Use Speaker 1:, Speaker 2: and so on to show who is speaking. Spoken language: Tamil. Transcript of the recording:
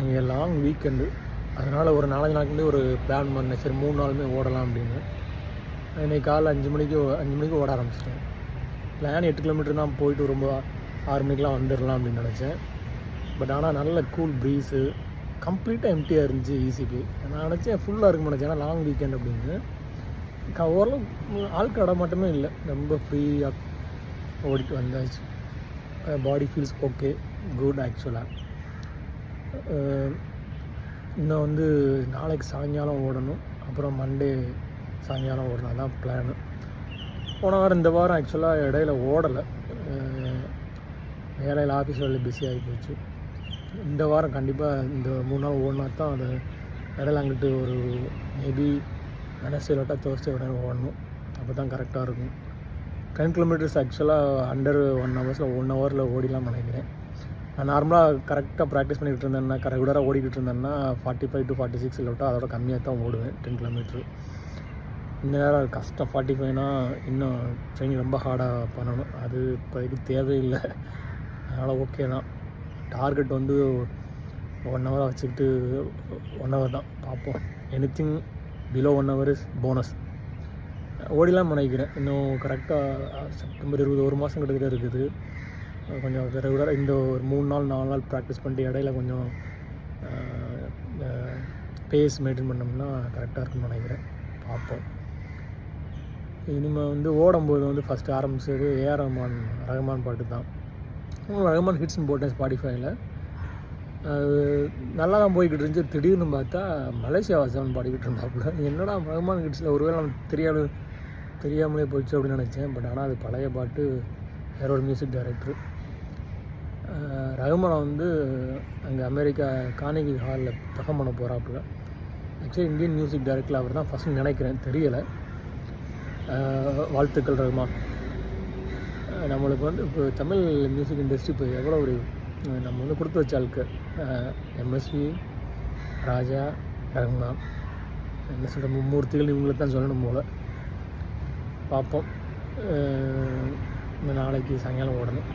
Speaker 1: இங்கே லாங் வீக்கெண்டு, அதனால் ஒரு 4-5 நாளுக்கு ஒரு பிளான் பண்ணேன். சரி 3 நாளுமே ஓடலாம் அப்படின்னு. இன்றைக்கி காலைல 5 மணிக்கு ஓட ஆரம்பிச்சிட்டேன். பிளான் 8 கிலோமீட்டர் தான், போயிட்டு ரொம்ப 6 மணிக்கெலாம் வந்துடலாம் அப்படின்னு நினச்சேன். பட் ஆனால் நல்ல கூல் ப்ரீஸு, கம்ப்ளீட்டாக எம்டியாக இருந்துச்சு ஈசிபி. நான் நினச்சேன் ஃபுல்லாக இருக்குன்னு நினச்சேன், ஏன்னா லாங் வீக்கெண்ட் அப்படின்னு. ஓரளவு ஆள்கடை மட்டுமே இல்லை, ரொம்ப ஃப்ரீயாக ஓடிட்டு வந்தாச்சு. பாடி ஃபீல்ஸ் ஓகே, குட் ஆக்சுவலாக. இன்னும் வந்து நாளைக்கு சாயங்காலம் ஓடணும், அப்புறம் மண்டே சாயங்காலம் ஓடணும், தான் பிளானு. போன வாரம் இந்த வாரம் ஆக்சுவலாக இடையில ஓடலை, வேலையில் ஆஃபீஸ் வேலையில் பிஸி ஆகி போச்சு. இந்த வாரம் கண்டிப்பாக இந்த 3 நாள் ஓடினா தான் அது இடையில அங்கிட்டு ஒரு மேபி வெனஸ்டே இல்லாட்டா தேர்ஸ்டே உடனே ஓடணும், அப்போ தான் கரெக்டாக இருக்கும். 10 கிலோமீட்டர்ஸ் ஆக்சுவலாக அண்டர் 1 ஹவர்ஸில் 1 ஹவரில் ஓடிலாம் நினைக்கிறேன். நான் நார்மலாக கரெக்டாக ப்ராக்டிஸ் பண்ணிக்கிட்டு இருந்தேன்னா, ரெகுலராக ஓடிக்கிட்டு இருந்தேன்னா 45 to 46 இல்லாட்டா அதோட கம்மியாக தான் ஓடுவேன் 10 கிலோமீட்ரு. இந்த நேரம் கஷ்டம், 45னா இன்னும் ட்ரைனிங் ரொம்ப ஹார்டாக பண்ணணும், அது இப்போதைக்கு தேவையில்லை. அதனால் ஓகே தான். டார்கெட் வந்து 1 ஹவராக வச்சுக்கிட்டு 1 ஹவர் தான் பார்ப்போம். Anything below 1 hour is bonus. ஓடிலாம் நினைக்கிறேன். இன்னும் கரெக்டாக செப்டம்பர் 20 ஒரு மாதம் கிட்டத்தட்ட இருக்குது. கொஞ்சம் ரெகுலராக இந்த ஒரு 3 நாள் 4 நாள் ப்ராக்டிஸ் பண்ணிட்டு இடையில கொஞ்சம் பேஸ் மெயின்டைன் பண்ணோம்னா கரெக்டாக இருக்குன்னு நினைக்கிறேன். பார்ப்போம். இனிமேல் வந்து ஓடும்போது வந்து ஃபஸ்ட்டு ஆரம்பிச்சது ரஹ்மான் பாட்டு தான். ரஹ்மான் ஹிட்ஸ்னு போட்டேன் ஸ்பாட்டிஃபைல. அது நல்லா தான் போய்கிட்டு இருந்துச்சு. திடீர்னு பார்த்தா மலேசியா வாசவன் பாடிக்கிட்டு இருந்தாப்புல. என்னடா ரஹ்மான் ஹிட்ஸில் ஒருவேளை நம்ம தெரியாமலே போயிடுச்சு அப்படின்னு நினச்சேன். பட் ஆனால் அது பழைய பாட்டு, வேற ஒரு மியூசிக் டைரக்டர். ரஹ்மானை வந்து அங்கே அமெரிக்கா கார்னெகி ஹாலில் பெர்ஃபார்ம் பண்ண போகிறாப்புல. ஆக்சுவலி இந்தியன் மியூசிக் டைரக்டர் அவர் தான் ஃபஸ்ட்டு நினைக்கிறேன், தெரியலை. வாழ்த்துக்கள் ரஹ்மான். நம்மளுக்கு வந்து இப்போ தமிழ் மியூசிக் இண்டஸ்ட்ரி இப்போ எவ்வளோ ஒரு நம்ம வந்து கொடுத்து வச்ச ஆளுக்கு, எம்எஸ்வி, ராஜா, ரஹ்மான், என்ன சொல்கிற மும்மூர்த்திகள் இவங்களுக்கு தான் சொல்லணும் போல். பார்ப்போம். நாளைக்கு சாயங்காலம் ஓடணும்.